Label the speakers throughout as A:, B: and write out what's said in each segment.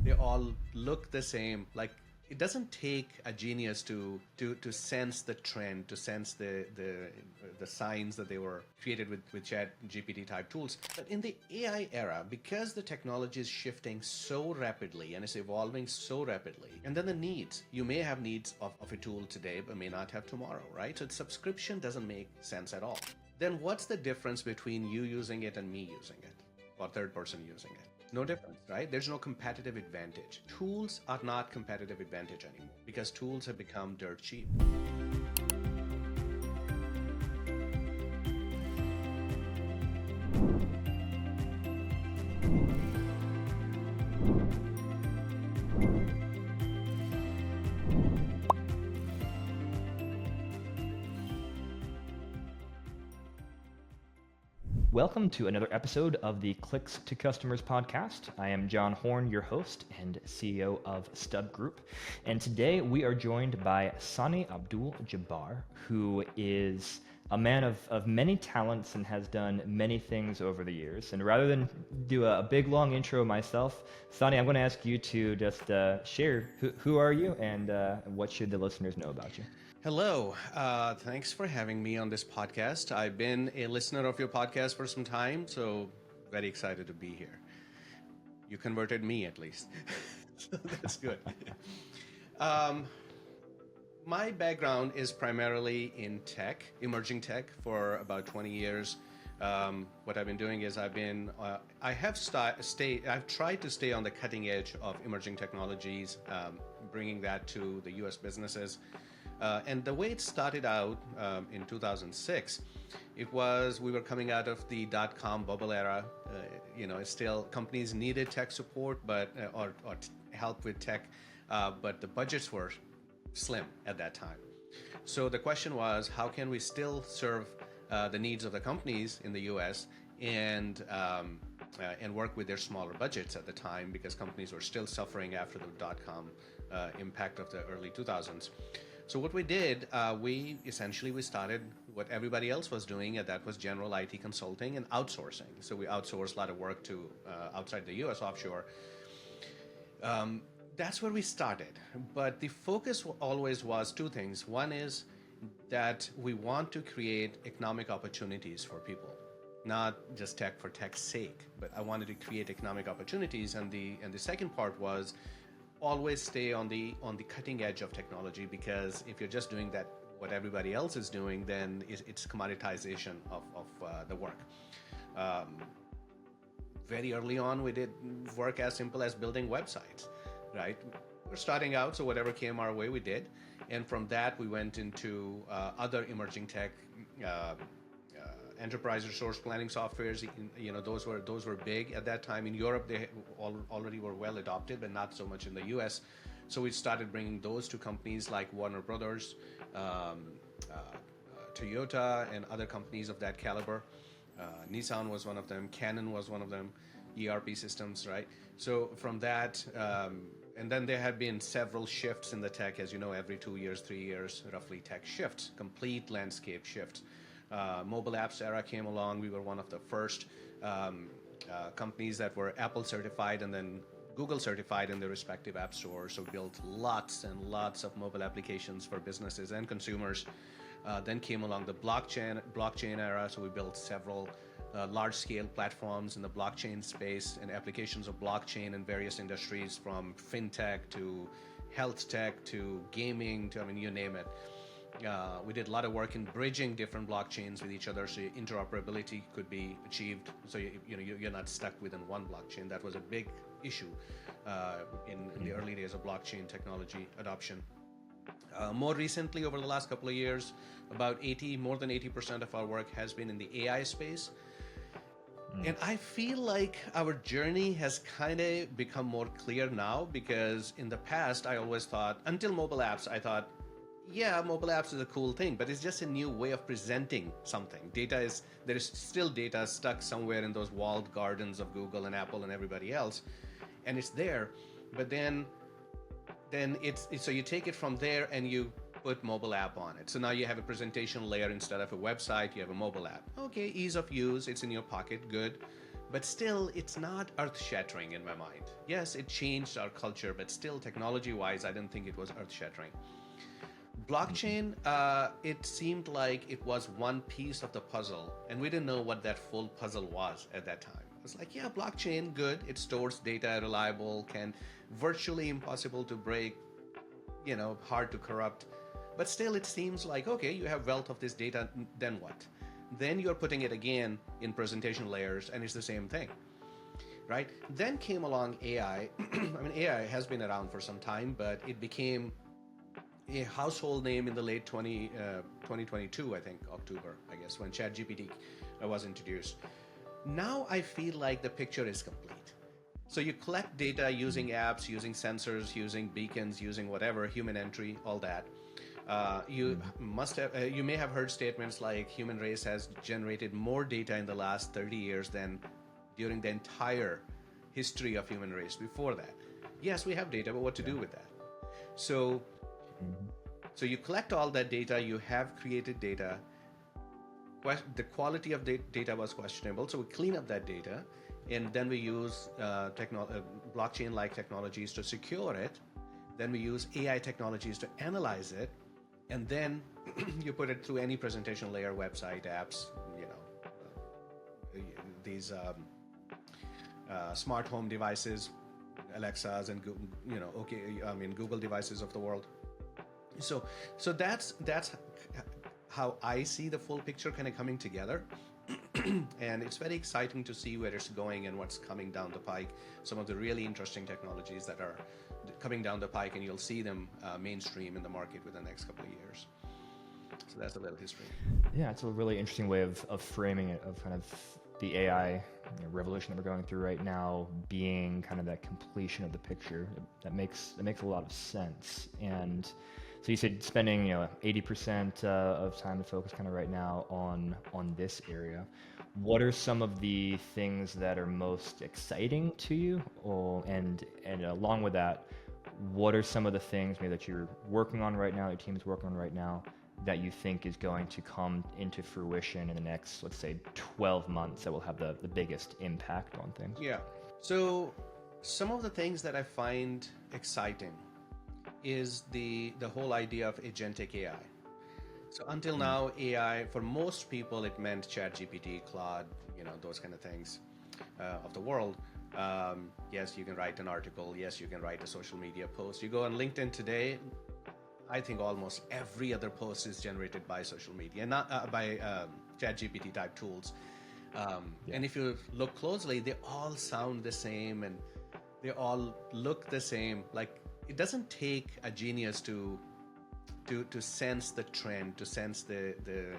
A: They all look the same. Like it doesn't take a genius to sense the trend, to sense the signs that they were created with ChatGPT type tools. But in the AI era, because the technology is shifting so rapidly and it's evolving so rapidly, and then the needs, you may have needs of a tool today, but may not have tomorrow, right? So subscription doesn't make sense at all. Then what's the difference between you using it and me using it, or third person using it? No difference, right? There's no competitive advantage. Tools are not competitive advantage anymore because tools have become dirt cheap.
B: Welcome to another episode of the Clicks to Customers podcast. I am John Horn, your host and CEO of StubGroup. And today we are joined by Sani Abdul-Jabbar, who is a man of many talents and has done many things over the years. And rather than do a big long intro myself, Sani, I'm going to ask you to just share who are you and what should the listeners know about you?
A: Hello. Thanks for having me on this podcast. I've been a listener of your podcast for some time, so very excited to be here. You converted me at least. So that's good. My background is primarily in tech, emerging tech, for about 20 years. What I've been doing is I've tried to stay on the cutting edge of emerging technologies, bringing that to the U.S. businesses. And the way it started out in 2006, we were coming out of the dot-com bubble era. Still companies needed tech support, or help with tech, but the budgets were slim at that time. So the question was, how can we still serve the needs of the companies in the U.S. and work with their smaller budgets at the time, because companies were still suffering after the dot-com impact of the early 2000s. So what we did, we started what everybody else was doing, and that was general IT consulting and outsourcing. So we outsourced a lot of work to outside the U.S. offshore. That's where we started. But the focus always was two things. One is that we want to create economic opportunities for people, not just tech for tech's sake, but I wanted to create economic opportunities. And the second part was always stay on the cutting edge of technology, because if you're just doing that what everybody else is doing, then it's commoditization of the work. Very early on, we did work as simple as building websites, right? We're starting out, so whatever came our way, we did. And from that, we went into other emerging tech, enterprise resource planning softwares. Those were big at that time. In Europe, they already were well adopted, but not so much in the US. So we started bringing those to companies like Warner Brothers, Toyota, and other companies of that caliber. Nissan was one of them. Canon was one of them. ERP systems, right? So from that, and then there have been several shifts in the tech, as you know, every 2 years, 3 years, roughly tech shifts, complete landscape shifts. Mobile apps era came along. We were one of the first companies that were Apple certified and then Google certified in their respective app stores. So built lots and lots of mobile applications for businesses and consumers. Then came along the blockchain era. So we built several large-scale platforms in the blockchain space and applications of blockchain in various industries, from fintech to health tech to gaming to, you name it. We did a lot of work in bridging different blockchains with each other, so interoperability could be achieved. So you're not stuck within one blockchain. That was a big issue in the early days of blockchain technology adoption. More recently, over the last couple of years, more than 80% of our work has been in the AI space. And I feel like our journey has kind of become more clear now, because in the past, I always thought, until mobile apps, I thought, yeah, mobile apps is a cool thing, but it's just a new way of presenting something. There is still data stuck somewhere in those walled gardens of Google and Apple and everybody else, and it's there. But then so you take it from there and you put mobile app on it. So now you have a presentation layer instead of a website. You have a mobile app. Okay, ease of use. It's in your pocket. Good. But still, it's not earth-shattering in my mind. Yes, it changed our culture, but still, technology-wise, I didn't think it was earth-shattering. Blockchain, it seemed like it was one piece of the puzzle, and we didn't know what that full puzzle was at that time. It was like, yeah, blockchain, good. It stores data, reliable, can virtually impossible to break, hard to corrupt. But still, it seems like, okay, you have wealth of this data, then what? Then you're putting it again in presentation layers, and it's the same thing, right? Then came along AI. I mean, AI has been around for some time, but it became a household name in the late 2022, I think, October, I guess, when ChatGPT was introduced. Now I feel like the picture is complete. So you collect data using apps, using sensors, using beacons, using whatever, human entry, all that. You may have heard statements like human race has generated more data in the last 30 years than during the entire history of human race before that. Yes, we have data, but what to do with that? So you collect all that data, you have created data. The quality of the data was questionable, so we clean up that data, and then we use blockchain-like technologies to secure it. Then we use AI technologies to analyze it, and then you put it through any presentation layer, website, apps, these smart home devices, Alexas, and Google devices of the world. So that's how I see the full picture kind of coming together. And it's very exciting to see where it's going and what's coming down the pike. Some of the really interesting technologies that are coming down the pike, and you'll see them mainstream in the market within the next couple of years. So that's a little history.
B: Yeah, it's a really interesting way of framing it, of kind of the AI revolution that we're going through right now being kind of that completion of the picture. That makes a lot of sense. And so you said spending 80% of time to focus kind of right now on this area. What are some of the things that are most exciting to you? And along with that, what are some of the things maybe that you're working on right now, your team is working on right now, that you think is going to come into fruition in the next, let's say, 12 months that will have the biggest impact on things?
A: Yeah. So some of the things that I find exciting is the whole idea of agentic AI. So until now, AI, for most people, it meant ChatGPT, Claude, those kind of things of the world. Yes, you can write an article. Yes, you can write a social media post. You go on LinkedIn today, I think almost every other post is generated by social media, not by ChatGPT type tools. And if you look closely, they all sound the same and they all look the same. Like, it doesn't take a genius to sense the trend, to sense the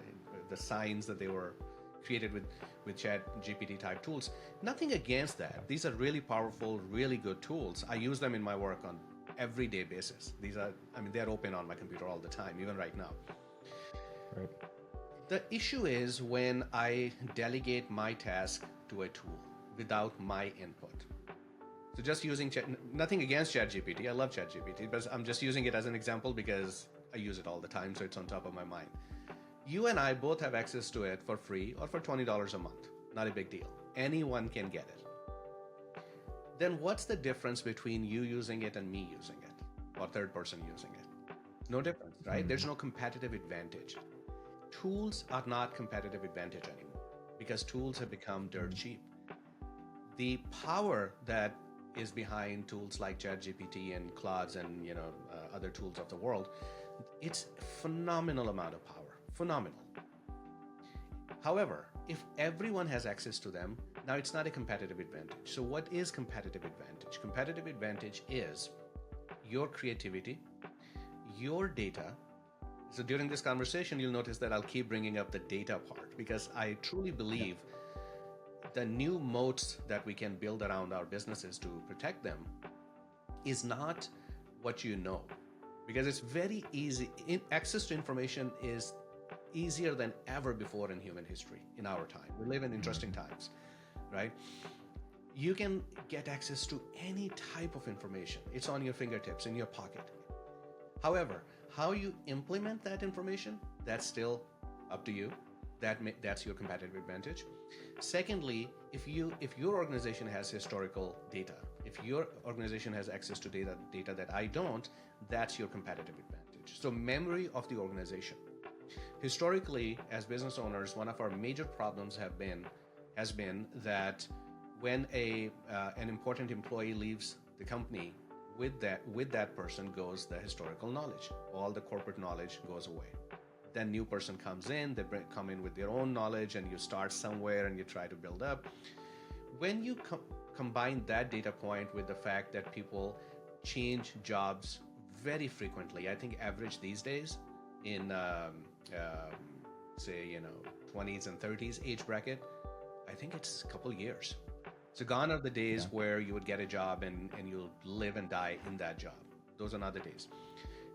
A: signs that they were created with ChatGPT type tools. Nothing against that. These are really powerful, really good tools. I use them in my work on everyday basis. They're open on my computer all the time, even right now.
B: Right.
A: The issue is when I delegate my task to a tool without my input. So just using nothing against ChatGPT. I love ChatGPT, but I'm just using it as an example because I use it all the time, so it's on top of my mind. You and I both have access to it for free or for $20 a month. Not a big deal. Anyone can get it. Then what's the difference between you using it and me using it, or third person using it? No difference, right? There's no competitive advantage. Tools are not competitive advantage anymore because tools have become dirt cheap. The power that is behind tools like ChatGPT and Claude and other tools of the world, it's a phenomenal amount of power. Phenomenal. However, if everyone has access to them, now it's not a competitive advantage. So what is competitive advantage? Competitive advantage is your creativity, your data. So during this conversation, you'll notice that I'll keep bringing up the data part because I truly believe the new moats that we can build around our businesses to protect them is not what you know, because it's very easy. Access to information is easier than ever before in human history in our time. We live in interesting times, right? You can get access to any type of information. It's on your fingertips, in your pocket. However, how you implement that information, that's still up to you. That's your competitive advantage. Secondly, if your organization has historical data, if your organization has access to data that I don't, that's your competitive advantage. So memory of the organization. Historically, as business owners, one of our major problems has been that when an important employee leaves the company, with that person goes the historical knowledge. All the corporate knowledge goes away. Then new person comes in, come in with their own knowledge, and you start somewhere and you try to build up. When you combine that data point with the fact that people change jobs very frequently, I think average these days in say 20s and 30s age bracket, I think it's a couple years. So gone are the days where you would get a job and you'll live and die in that job. Those are not the days.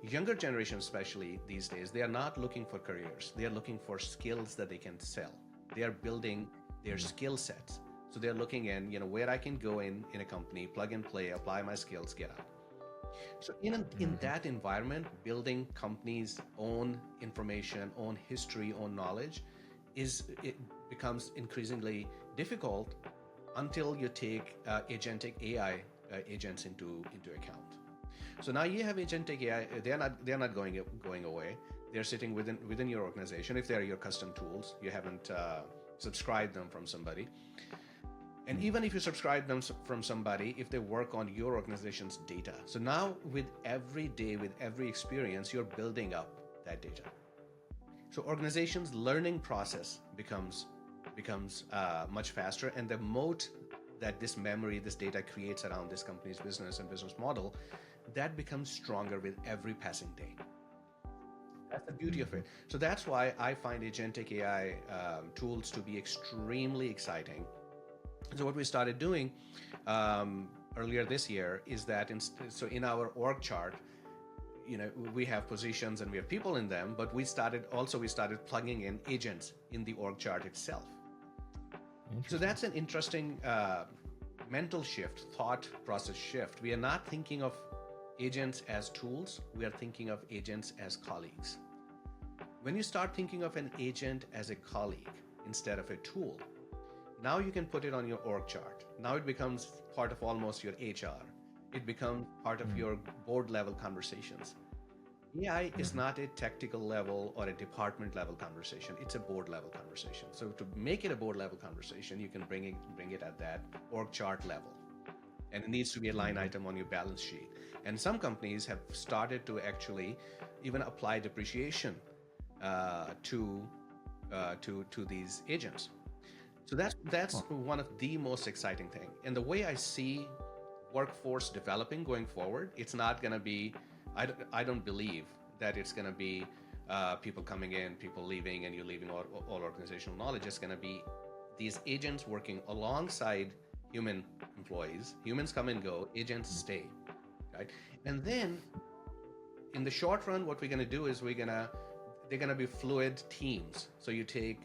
A: Younger generation, especially these days, they are not looking for careers. They are looking for skills that they can sell. They are building their skill sets. So they're looking in, where I can go in a company, plug and play, apply my skills, get out. So in that environment, building companies' own information, own history, own knowledge, it becomes increasingly difficult until you take agentic AI agents into account. So now you have agentic AI. They're not going away. They're sitting within your organization. If they're your custom tools, you haven't subscribed them from somebody. And even if you subscribe them from somebody, if they work on your organization's data. So now with every day, with every experience, you're building up that data. So organizations' learning process becomes much faster, and the moat that this memory, this data creates around this company's business and business model, that becomes stronger with every passing day. That's the beauty of it. So that's why I find agentic AI tools to be extremely exciting. So what we started doing earlier this year is that in our org chart, we have positions and we have people in them, but we started plugging in agents in the org chart itself. So that's an interesting mental shift, thought process shift. We are not thinking of agents as tools, we are thinking of agents as colleagues. When you start thinking of an agent as a colleague instead of a tool, now you can put it on your org chart. Now it becomes part of almost your HR. It becomes part of your board level conversations. AI is not a technical level or a department level conversation. It's a board level conversation. So to make it a board level conversation, you can bring it at that org chart level. And it needs to be a line item on your balance sheet. And some companies have started to actually even apply depreciation to these agents. So that's one of the most exciting thing. And the way I see workforce developing going forward, it's not going to be, I don't believe that it's going to be people coming in, people leaving, and you leaving all organizational knowledge. It's going to be these agents working alongside human employees. Humans come and go, agents stay, right? And then in the short run, what we're going to do is they're going to be fluid teams. So you take,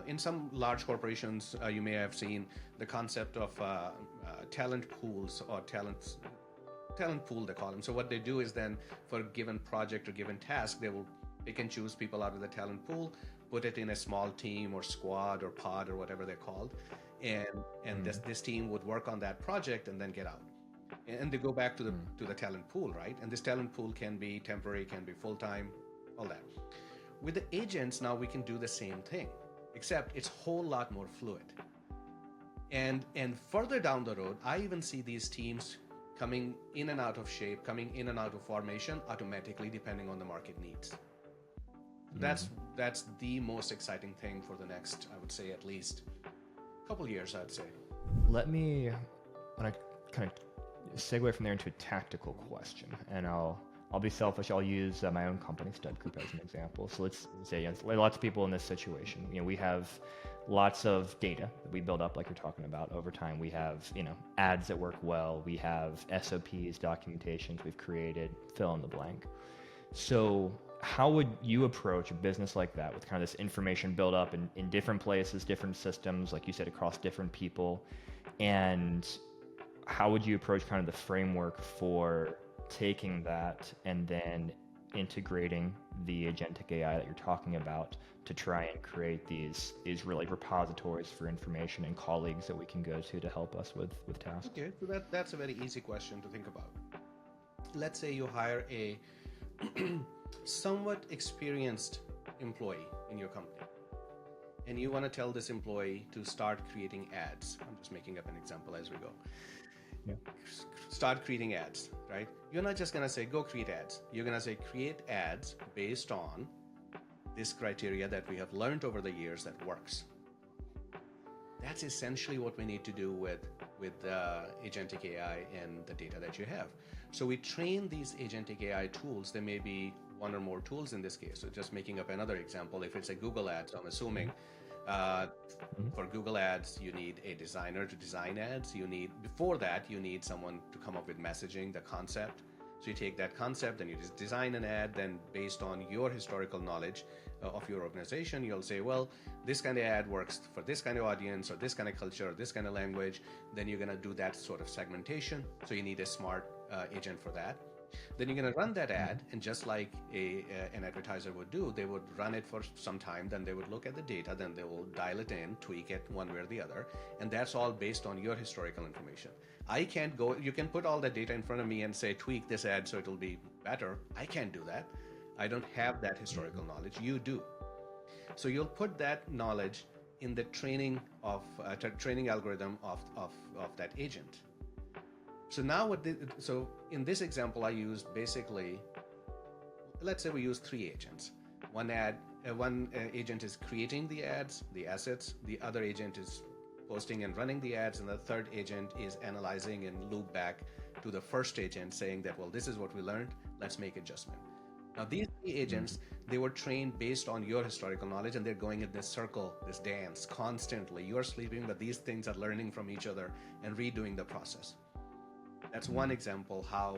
A: in some large corporations, you may have seen the concept of talent pools or talent pool, they call them. So what they do is then for a given project or given task, they can choose people out of the talent pool, put it in a small team or squad or pod or whatever they're called, and this team would work on that project and then get out. And they go back to the talent pool, right? And this talent pool can be temporary, can be full-time, all that. With the agents, now we can do the same thing, except it's a whole lot more fluid. And further down the road, I even see these teams coming in and out of shape, coming in and out of formation automatically, depending on the market needs. That's the most exciting thing for the next, I would say, at least a couple years, I'd say.
B: Let me kind of segue from there into a tactical question, and I'll be selfish. I'll use my own company, StubGroup, as an example. So let's say lots of people in this situation. We have lots of data that we build up, like you're talking about, over time. We have ads that work well. We have SOPs, documentations we've created. Fill in the blank. So how would you approach a business like that with kind of this information built up in different places, different systems, like you said, across different people? And how would you approach kind of the framework for taking that and then integrating the agentic AI that you're talking about to try and create these really repositories for information and colleagues that we can go to help us with tasks?
A: Okay, so that's a very easy question to think about. Let's say you hire a somewhat experienced employee in your company, and you want to tell this employee to start creating ads. I'm just making up an example as we go.
B: Yeah.
A: Start creating ads, right? You're not just going to say, go create ads. You're going to say, create ads based on this criteria that we have learned over the years that works. That's essentially what we need to do with Agentic AI and the data that you have. So we train these Agentic AI tools. There may be one or more tools in this case. So just making up another example, if it's a Google Ads, I'm assuming for Google Ads, you need a designer to design ads. Before that, you need someone to come up with messaging, the concept. So you take that concept and you just design an ad. Then based on your historical knowledge of your organization, you'll say, well, this kind of ad works for this kind of audience or this kind of culture or this kind of language. Then you're going to do that sort of segmentation. So you need a smart agent for that. Then you're going to run that ad, and just like an advertiser would do, they would run it for some time, then they would look at the data, then they will dial it in, tweak it one way or the other, and that's all based on your historical information. I can't go, you can put all that data in front of me and say, tweak this ad so it'll be better. I can't do that. I don't have that historical knowledge. You do. So you'll put that knowledge in the training algorithm of that agent. So now so in this example, I used basically, let's say we use 3 agents. One agent is creating the ads, the assets. The other agent is posting and running the ads. And the third agent is analyzing and loop back to the first agent saying that, well, this is what we learned. Let's make adjustment. Now, these 3 agents, they were trained based on your historical knowledge, and they're going in this circle, this dance constantly. You are sleeping, but these things are learning from each other and redoing the process. That's one example how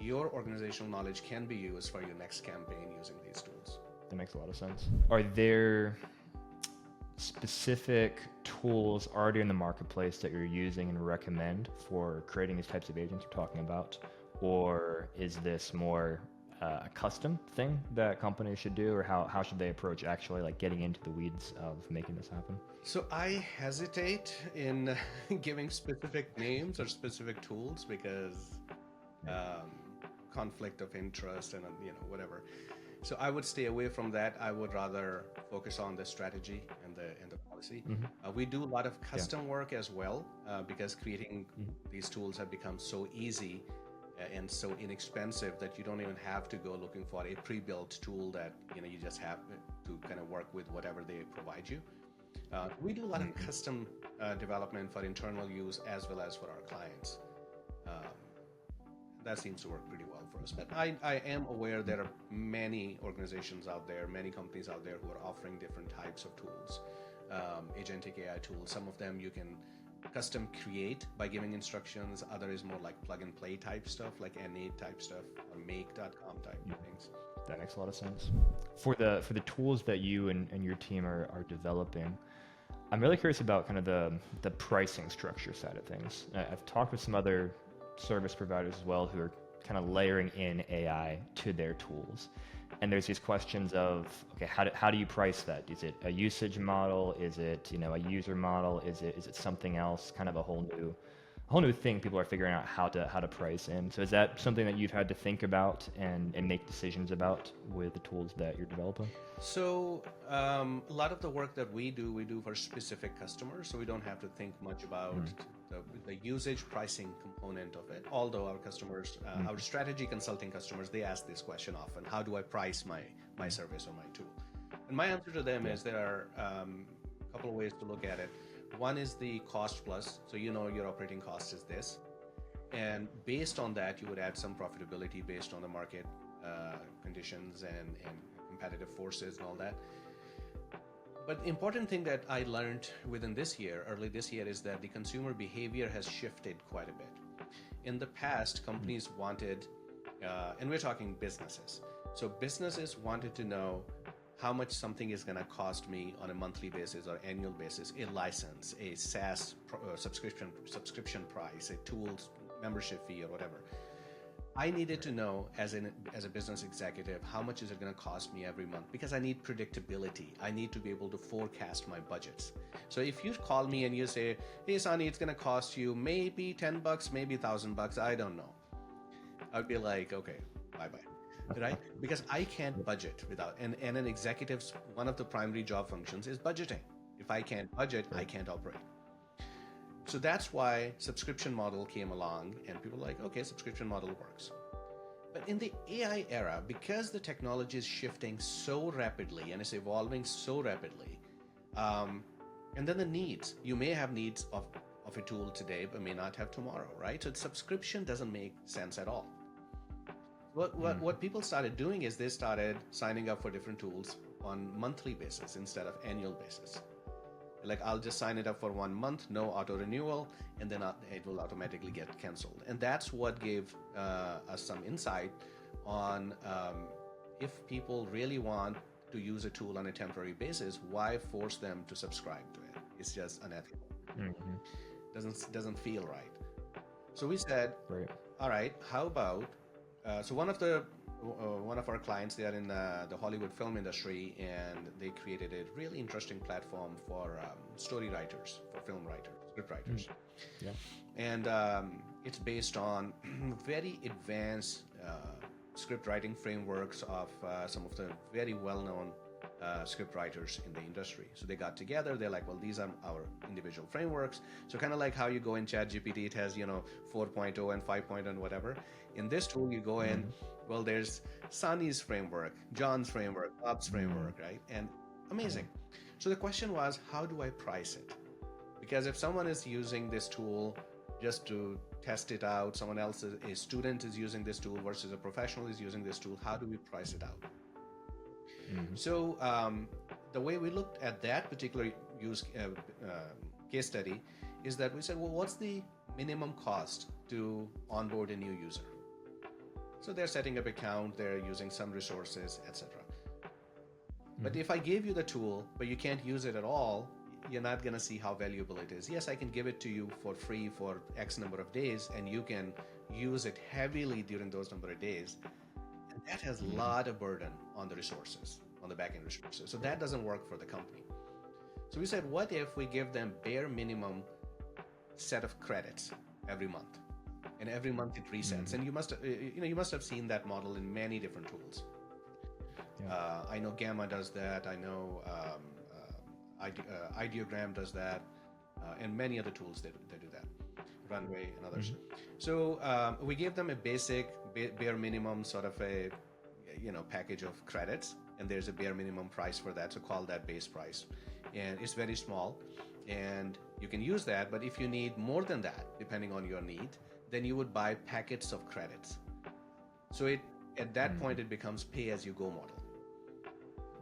A: your organizational knowledge can be used for your next campaign using these tools.
B: That makes a lot of sense. Are there specific tools already in the marketplace that you're using and recommend for creating these types of agents you're talking about? Or is this more a custom thing that companies should do, or how should they approach actually like getting into the weeds of making this happen?
A: So I hesitate in giving specific names or specific tools because conflict of interest and whatever. So I would stay away from that. I would rather focus on the strategy and the policy. We do a lot of custom work as well because creating these tools have become so easy and so inexpensive that you don't even have to go looking for a pre-built tool that you just have to kind of work with whatever they provide you. We do a lot of custom development for internal use as well as for our clients. That seems to work pretty well for us. But I am aware there are many organizations out there, many companies out there who are offering different types of tools, agentic AI tools. Some of them you can custom create by giving instructions. Other is more like plug and play type stuff, like N8 type stuff or make.com type things.
B: That makes a lot of sense. For the tools that you and your team are developing, I'm really curious about kind of the pricing structure side of things. I've talked with some other service providers as well who are kind of layering in AI to their tools. And there's these questions of, okay, how do you price that? Is it a usage model? Is it, a user model? Is it something else? Kind of a whole new thing people are figuring out how to price in. So is that something that you've had to think about and make decisions about with the tools that you're developing?
A: So a lot of the work that we do for specific customers, so we don't have to think much about the usage pricing component of it. Although our customers, our strategy consulting customers, they ask this question often: how do I price my service or my tool? And my answer to them is there are a couple of ways to look at it. One is the cost plus, so your operating cost is this, and based on that you would add some profitability based on the market conditions and competitive forces and all that. But the important thing that I learned early this year, is that the consumer behavior has shifted quite a bit. In the past, companies wanted, and we're talking businesses, so businesses wanted to know how much something is going to cost me on a monthly basis or annual basis, a license, a SaaS subscription price, a tools membership fee or whatever. I needed to know as a business executive, how much is it going to cost me every month? Because I need predictability. I need to be able to forecast my budgets. So if you call me and you say, "Hey, Sani, it's going to cost you maybe $10, maybe $1,000, I don't know," I'd be like, "Okay, bye bye." Right? Because I can't budget without, and an executive's one of the primary job functions is budgeting. If I can't budget, I can't operate. So that's why subscription model came along, and people were like, okay, subscription model works. But in the AI era, because the technology is shifting so rapidly and it's evolving so rapidly, and then the needs, you may have needs of a tool today, but may not have tomorrow, right? So subscription doesn't make sense at all. What people started doing is they started signing up for different tools on monthly basis instead of annual basis. Like, I'll just sign it up for 1 month, no auto renewal, and then it will automatically get canceled. And that's what gave us some insight on if people really want to use a tool on a temporary basis, why force them to subscribe to it? It's just unethical. Doesn't feel right. So we said, all right, how about so one of our clients, they are in the Hollywood film industry, and they created a really interesting platform for story writers, for film writers, script writers.
B: Yeah.
A: And it's based on very advanced script writing frameworks of some of the very well-known script writers in the industry. So they got together, they're like, well, these are our individual frameworks. So kind of like how you go in ChatGPT, it has, 4.0 and 5.0 and whatever. In this tool, you go in, well, there's Sani's framework, John's framework, Bob's framework, right? And amazing. So the question was, how do I price it? Because if someone is using this tool just to test it out, someone else, a student is using this tool versus a professional is using this tool, how do we price it out? So the way we looked at that particular case study is that we said, well, what's the minimum cost to onboard a new user? So they're setting up account, they're using some resources, etc. But if I gave you the tool, but you can't use it at all, you're not going to see how valuable it is. Yes, I can give it to you for free for X number of days, and you can use it heavily during those number of days. And that has a lot of burden on the resources, on the backend resources. So that doesn't work for the company. So we said, what if we give them bare minimum set of credits every month? And every month it resets. And you must have seen that model in many different tools. Yeah. I know Gamma does that. I know Ideogram does that, and many other tools that do that. Runway and others. So we gave them a basic bare minimum sort of a package of credits, and there's a bare minimum price for that. So call that base price, and it's very small, and you can use that. But if you need more than that, depending on your need, then you would buy packets of credits. So at that point it becomes pay-as-you-go model.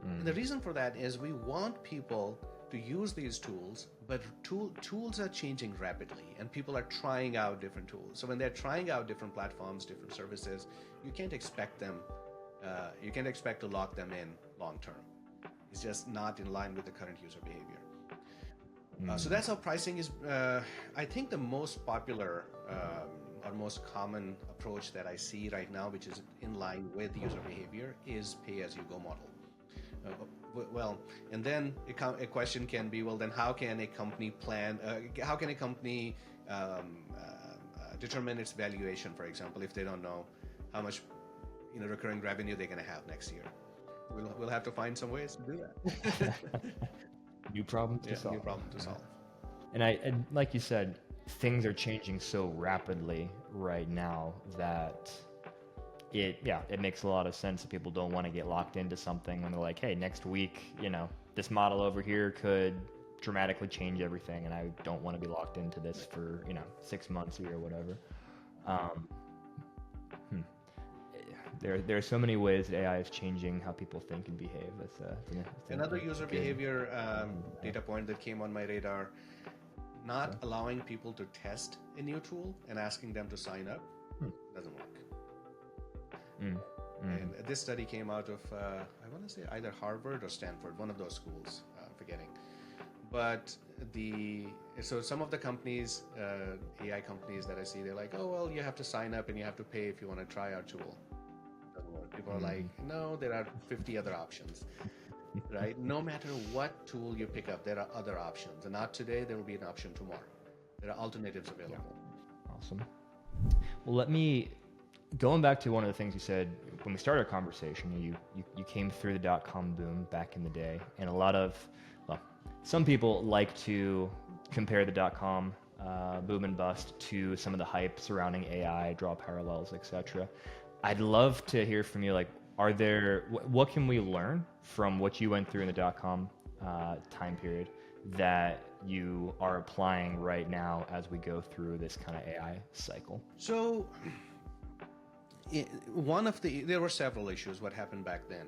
A: And the reason for that is we want people to use these tools, but tools are changing rapidly, and people are trying out different tools. So when they're trying out different platforms, different services, you can't expect to lock them in long term. It's just not in line with the current user behavior. So that's how pricing is. I think the most popular or most common approach that I see right now, which is in line with user behavior, is pay-as-you-go model. Well, and then a question can be, well, then how can a company plan? How can a company determine its valuation, for example, if they don't know how much recurring revenue they're going to have next year? We'll have to find some ways to do that.
B: New problem to solve.
A: New problem to solve.
B: And like you said, things are changing so rapidly right now that it makes a lot of sense that people don't want to get locked into something when they're like, hey, next week, this model over here could dramatically change everything, and I don't want to be locked into this for 6 months, a year, whatever. There are so many ways that AI is changing how people think and behave. That's
A: another user behavior data point that came on my radar. Not allowing people to test a new tool and asking them to sign up doesn't work. And this study came out of, I want to say either Harvard or Stanford, one of those schools, I'm forgetting. But so some of the companies, AI companies that I see, they're like, oh, well, you have to sign up and you have to pay if you want to try our tool. Doesn't work. People are like, no, there are 50 other options, right? No matter what tool you pick up, there are other options. And not today, there will be an option tomorrow. There are alternatives available.
B: Awesome. Well, going back to one of the things you said when we started our conversation, you came through the dot-com boom back in the day, and some people like to compare the dot-com boom and bust to some of the hype surrounding AI, draw parallels, etc. I'd love to hear from you, like, what can we learn from what you went through in the dot-com time period that you are applying right now as we go through this kind of AI cycle?
A: So there were several issues what happened back then.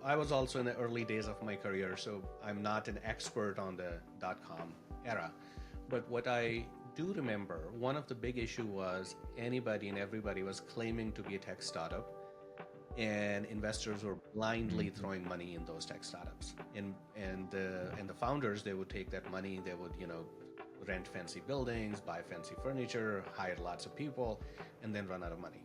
A: I was also in the early days of my career, so I'm not an expert on the dot-com era. But what I do remember, one of the big issue was anybody and everybody was claiming to be a tech startup, and investors were blindly throwing money in those tech startups. And the founders, they would take that money, they would rent fancy buildings, buy fancy furniture, hire lots of people, and then run out of money.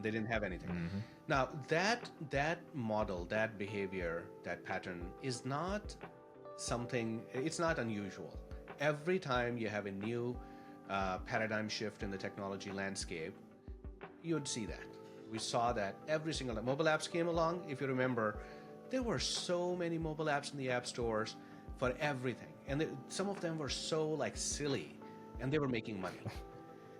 A: They didn't have anything.
B: Mm-hmm.
A: Now that model, that behavior, that pattern is not something. It's not unusual. Every time you have a new paradigm shift in the technology landscape, you'd see that. We saw that every single time. Mobile apps came along. If you remember, there were so many mobile apps in the app stores for everything, and some of them were so silly, and they were making money.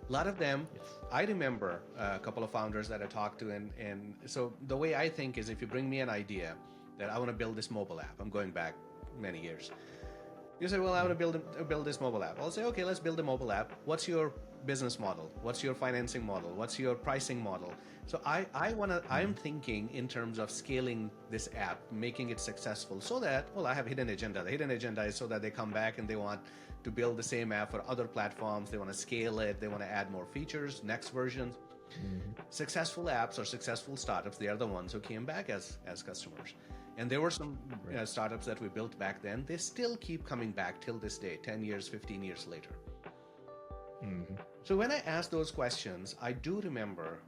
A: A lot of them, yes. I remember a couple of founders that I talked to, and so the way I think is, if you bring me an idea that I want to build this mobile app, I'm going back many years. You say, well, I want to build this mobile app. I'll say, okay, let's build a mobile app. What's your business model? What's your financing model? What's your pricing model? So I'm thinking in terms of scaling this app, making it successful, so that, well, I have hidden agenda. The hidden agenda is so that they come back and they want to build the same app for other platforms. They want to scale it. They want to add more features, next versions. Mm-hmm. Successful apps or successful startups, they are the ones who came back as customers. And there were some startups that we built back then. They still keep coming back till this day, 10 years, 15 years later. Mm-hmm. So when I asked those questions, I do remember,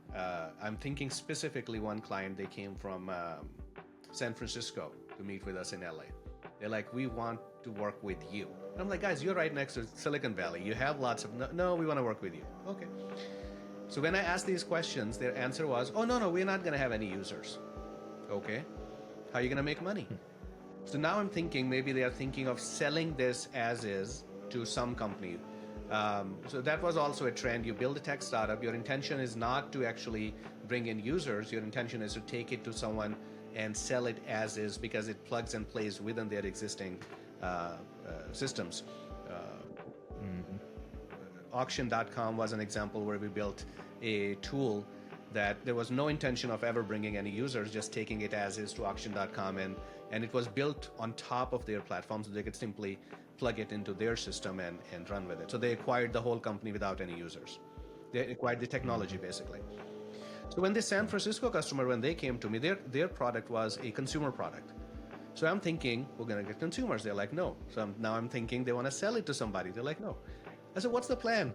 A: I'm thinking specifically one client, they came from San Francisco to meet with us in LA. They're like, we want to work with you. And I'm like, guys, you're right next to Silicon Valley. You have lots of, no, we want to work with you. Okay. So when I asked these questions, their answer was, oh, no, we're not going to have any users. Okay. How are you going to make money? So now I'm thinking maybe they are thinking of selling this as is to some company. So that was also a trend. You build a tech startup. Your intention is not to actually bring in users. Your intention is to take it to someone and sell it as is, because it plugs and plays within their existing systems. Auction.com was an example where we built a tool that there was no intention of ever bringing any users, just taking it as is to auction.com, and it was built on top of their platform, so they could simply plug it into their system and run with it. So they acquired the whole company without any users. They acquired the technology, basically. So when this San Francisco customer, when they came to me, their product was a consumer product. So I'm thinking, we're going to get consumers. They're like, no. So now I'm thinking they want to sell it to somebody. They're like, no. I said, what's the plan?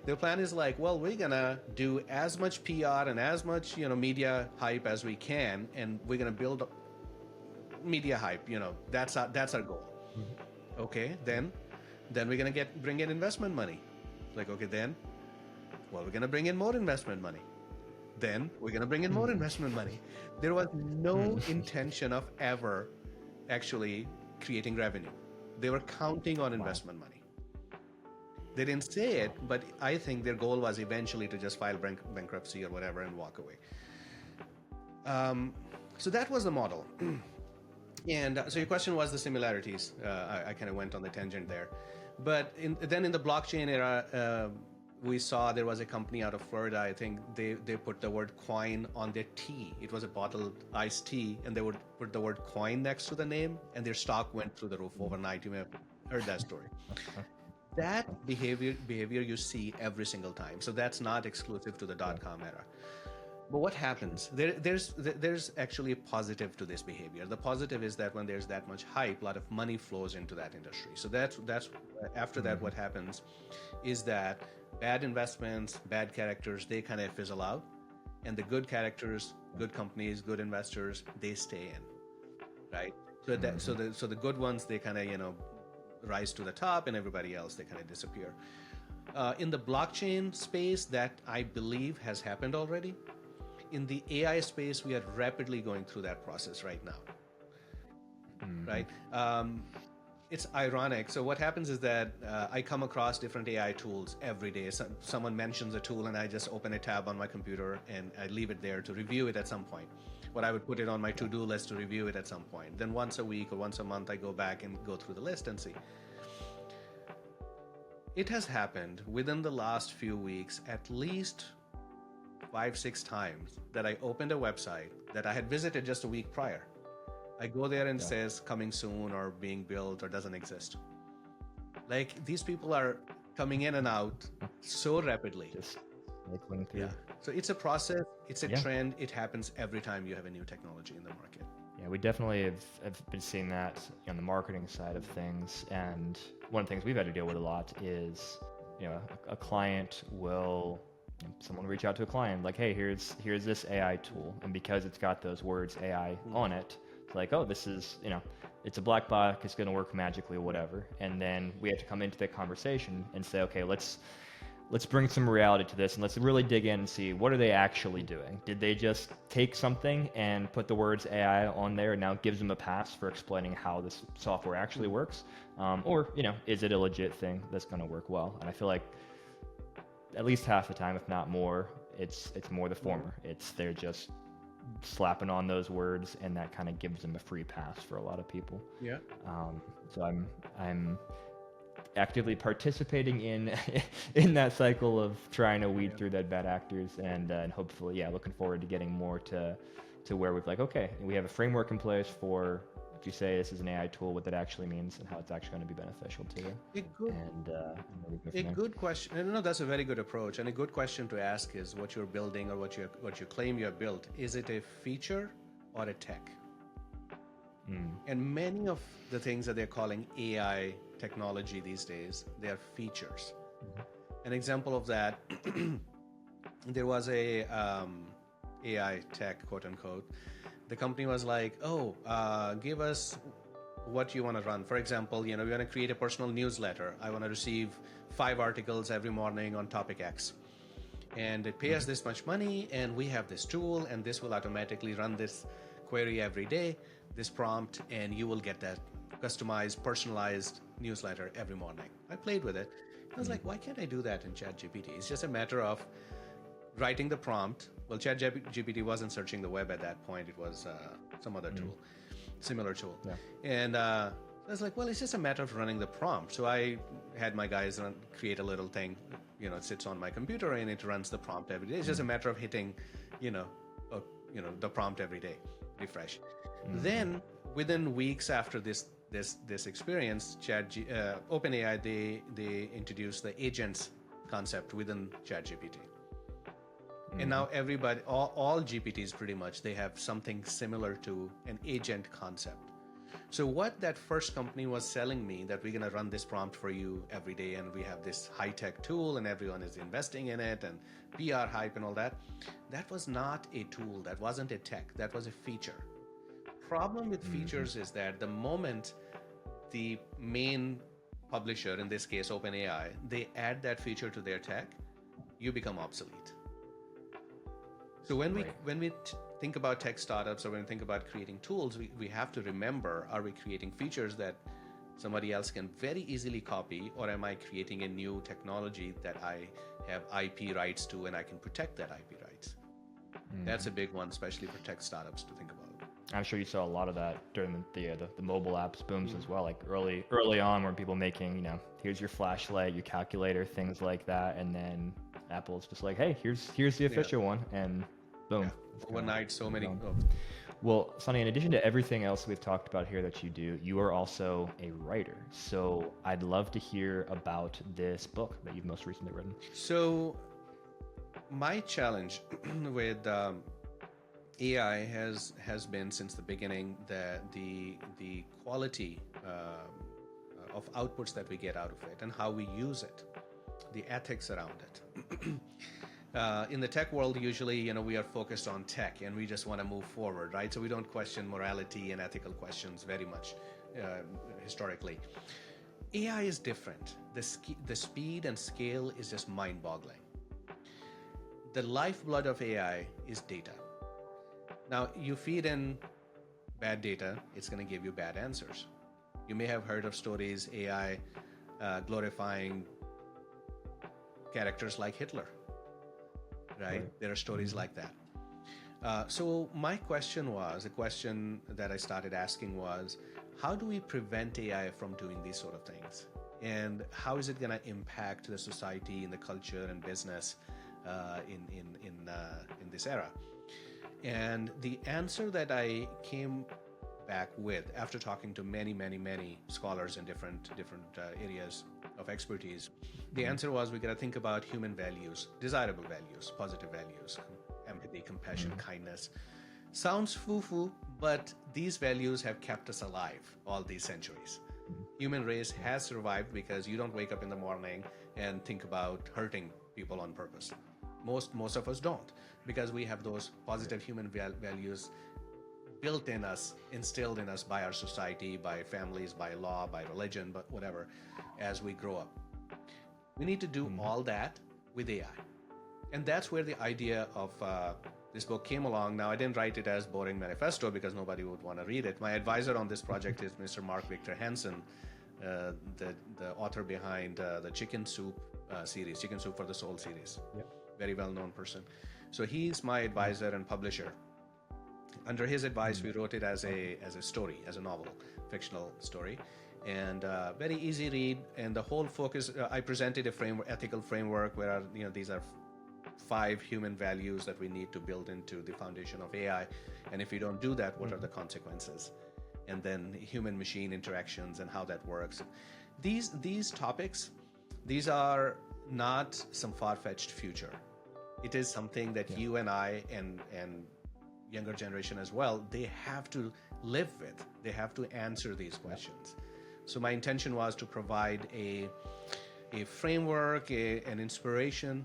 A: Their plan is like, well, we're going to do as much PR and as much, media hype as we can, and we're going to build media hype. That's our goal. Mm-hmm. Okay, then we're going to bring in investment money. Like, okay, then, well, we're going to bring in more investment money. Then we're going to bring in more investment money. There was no intention of ever actually creating revenue. They were counting on investment money. They didn't say it, but I think their goal was eventually to just file bankruptcy or whatever and walk away. So that was the model. And so your question was the similarities. I kind of went on the tangent there. But then in the blockchain era, we saw there was a company out of Florida. I think they put the word coin on their tea. It was a bottled iced tea, and they would put the word coin next to the name, and their stock went through the roof overnight. You may have heard that story. That behavior you see every single time. So that's not exclusive to the .com era. But what happens? There's actually a positive to this behavior. The positive is that when there's that much hype, a lot of money flows into that industry. So that's after that, what happens is that bad investments, bad characters, they kind of fizzle out, and the good characters, good companies, good investors, they stay in, right? So the good ones, they kind of rise to the top, and everybody else, they kind of disappear. In the blockchain space, that I believe has happened already. In the AI space, we are rapidly going through that process right now, right? It's ironic. So what happens is that I come across different AI tools every day. Someone mentions a tool, and I just open a tab on my computer and I leave it there to review it at some point. What I would put it on my to-do list to review it at some point. Then once a week or once a month, I go back and go through the list and see. It has happened within the last few weeks at least 5-6 times that I opened a website that I had visited just a week prior. I go there and says coming soon or being built or doesn't exist. Like, these people are coming in and out so rapidly.
B: Just cycling through.
A: Yeah. So it's a process, it's a trend, it happens every time you have a new technology in the market.
B: Yeah, we definitely have been seeing that on the marketing side of things. And one of the things we've had to deal with a lot is, a client will, someone reach out to a client like, hey, here's this AI tool. And because it's got those words AI on it, it's like, oh, this is, it's a black box, it's going to work magically or whatever. And then we have to come into the conversation and say, okay, let's bring some reality to this, and let's really dig in and see, what are they actually doing? Did they just take something and put the words AI on there and now it gives them a pass for explaining how this software actually works? Or, is it a legit thing that's going to work well? And I feel like at least half the time, if not more, it's more the former. They're just slapping on those words, and that kind of gives them a free pass for a lot of people.
A: Yeah.
B: So I'm actively participating in that cycle of trying to weed through that bad actors, and hopefully, looking forward to getting more to where we've okay, we have a framework in place for, if you say this is an AI tool, what that actually means and how it's actually going to be beneficial to you.
A: A good question. No, that's a very good approach, and a good question to ask is what you're building or what you claim you have built. Is it a feature or a tech? And many of the things that they're calling AI technology these days, they are features. An example of that, there was a AI tech, quote unquote. The company was like, give us what you want to run. For example, we want to create a personal newsletter. I want to receive 5 articles every morning on topic X. And it pay us this much money, and we have this tool, and this will automatically run this query every day, this prompt, and you will get that customized, personalized newsletter every morning. I played with it. I was like, why can't I do that in ChatGPT? It's just a matter of writing the prompt. Well, ChatGPT wasn't searching the web at that point. It was some other tool, similar tool. Yeah. And I was like, well, it's just a matter of running the prompt. So I had my guys create a little thing, it sits on my computer and it runs the prompt every day. It's just a matter of hitting, the prompt every day, refresh. Then within weeks after this experience, OpenAI, they introduced the agents concept within ChatGPT. And now everybody, all GPTs pretty much, they have something similar to an agent concept. So what that first company was selling me, that we're going to run this prompt for you every day, and we have this high-tech tool and everyone is investing in it, and PR hype and all that, that was not a tool, that wasn't a tech, that was a feature. Problem with features is that the moment the main publisher, in this case OpenAI, they add that feature to their tech, you become obsolete. So when we think about tech startups, or when we think about creating tools, we have to remember, are we creating features that somebody else can very easily copy, or am I creating a new technology that I have IP rights to and I can protect that IP rights? That's a big one, especially for tech startups to think about.
B: I'm sure you saw a lot of that during the mobile apps booms as well, like early on, where people making, here's your flashlight, your calculator, things like that, and then Apple's just like, hey, here's the official one, and boom.
A: Yeah. Overnight, so many.
B: Well, Sani, in addition to everything else we've talked about here that you do, you are also a writer. So I'd love to hear about this book that you've most recently written.
A: So My challenge with AI has been since the beginning that the quality of outputs that we get out of it and how we use it, the ethics around it. In the tech world, usually, we are focused on tech and we just want to move forward, right? So we don't question morality and ethical questions very much historically. AI is different. The speed and scale is just mind-boggling. The lifeblood of AI is data. Now, you feed in bad data, it's going to give you bad answers. You may have heard of stories, AI glorifying characters like Hitler, right? There are stories like that. So my question was, the question that I started asking was, how do we prevent AI from doing these sort of things? And how is it going to impact the society and the culture and business in this era? And the answer that I came back with after talking to many scholars in different areas of expertise, the answer was we got to think about human values, desirable values, positive values, empathy, compassion, kindness. Sounds foo-foo, but these values have kept us alive all these centuries. Human race has survived because you don't wake up in the morning and think about hurting people on purpose. Most of us don't, because we have those positive human values built in us, instilled in us by our society, by families, by law, by religion, but whatever, as we grow up. We need to do all that with AI. And that's where the idea of this book came along. Now, I didn't write it as boring manifesto because nobody would want to read it. My advisor on this project is Mr. Mark Victor Hansen, the author behind the Chicken Soup series, Chicken Soup for the Soul series.
B: Yep.
A: Very well-known person. So he's my advisor and publisher. Under his advice, we wrote it as a story, as a novel, fictional story, and very easy read. And the whole focus, I presented a ethical framework where these are 5 human values that we need to build into the foundation of AI. And if we don't do that, what are the consequences? And then human-machine interactions and how that works. These topics, these are not some far-fetched future. It is something that you and I and younger generation as well, they have to live with. They have to answer these questions. So my intention was to provide a framework, an inspiration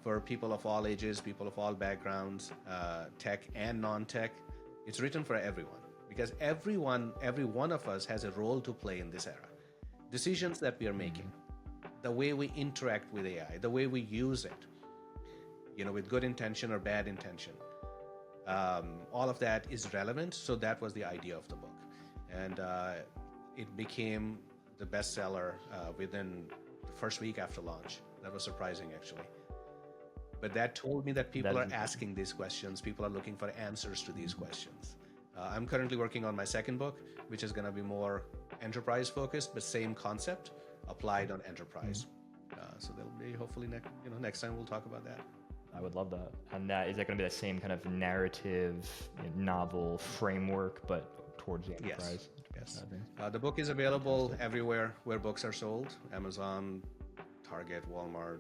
A: for people of all ages, people of all backgrounds, tech and non-tech. It's written for everyone because every one of us has a role to play in this era. Decisions that we are making, the way we interact with AI, the way we use it, with good intention or bad intention. All of that is relevant. So that was the idea of the book. And it became the bestseller within the first week after launch. That was surprising, actually. But that told me that people are asking these questions. People are looking for answers to these questions. I'm currently working on my second book, which is going to be more enterprise focused, but same concept applied on enterprise. So there'll be hopefully next time we'll talk about that.
B: I would love that. And is that going to be the same kind of narrative, novel framework, but towards the enterprise?
A: Yes. The book is available everywhere where books are sold: Amazon, Target, Walmart,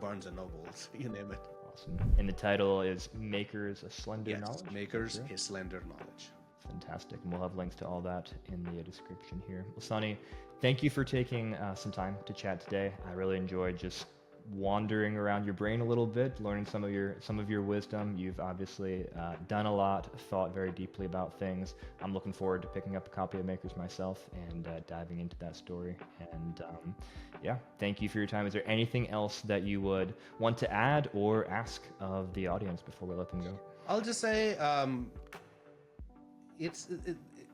A: Barnes and Nobles, you name it.
B: Awesome. And the title is Makers a Slender Knowledge?
A: Makers a Slender Knowledge.
B: Fantastic. And we'll have links to all that in the description here. Well, Sani, thank you for taking some time to chat today. I really enjoyed just wandering around your brain a little bit, learning some of your wisdom. You've obviously done a lot, thought very deeply about things. I'm looking forward to picking up a copy of Makers myself and diving into that story. And thank you for your time. Is there anything else that you would want to add or ask of the audience before we let them go?
A: I'll just say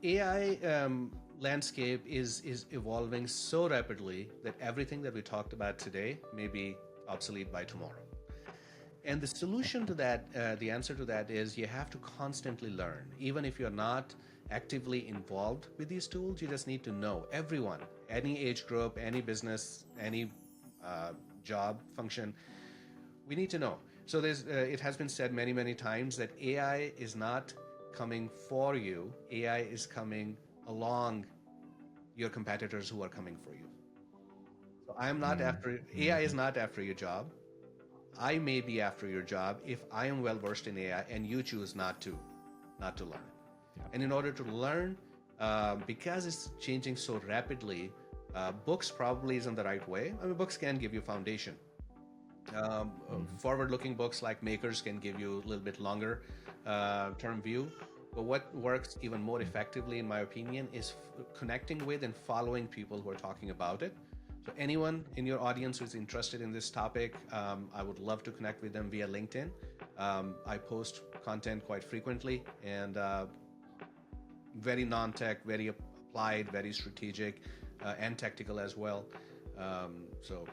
A: AI landscape is evolving so rapidly that everything that we talked about today may be obsolete by tomorrow. And the solution to that, the answer to that is you have to constantly learn. Even if you're not actively involved with these tools, you just need to know. Everyone, any age group, any business, any job function, we need to know. So it has been said many times that AI is not coming for you. AI is coming along your competitors who are coming for you. So I am not AI is not after your job. I may be after your job if I am well versed in AI and you choose not to learn it.
B: Yeah.
A: And in order to learn, because it's changing so rapidly, books probably isn't the right way. I mean, books can give you foundation. Forward-looking books like Makers can give you a little bit longer term view. But what works even more effectively, in my opinion, is connecting with and following people who are talking about it. So anyone in your audience who's interested in this topic, I would love to connect with them via LinkedIn. I post content quite frequently, and very non-tech, very applied, very strategic, and tactical as well. So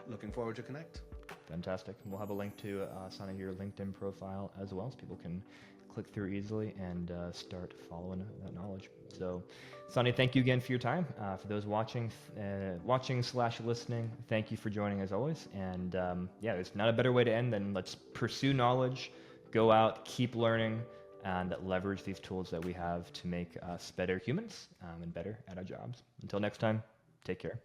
A: looking forward to connect.
B: Fantastic. We'll have a link to Sani, your LinkedIn profile as well, so people can click through easily and start following that knowledge. So, Sani, thank you again for your time. For those watching / listening, thank you for joining as always. And yeah, there's not a better way to end than let's pursue knowledge, go out, keep learning, and leverage these tools that we have to make us better humans and better at our jobs. Until next time, take care.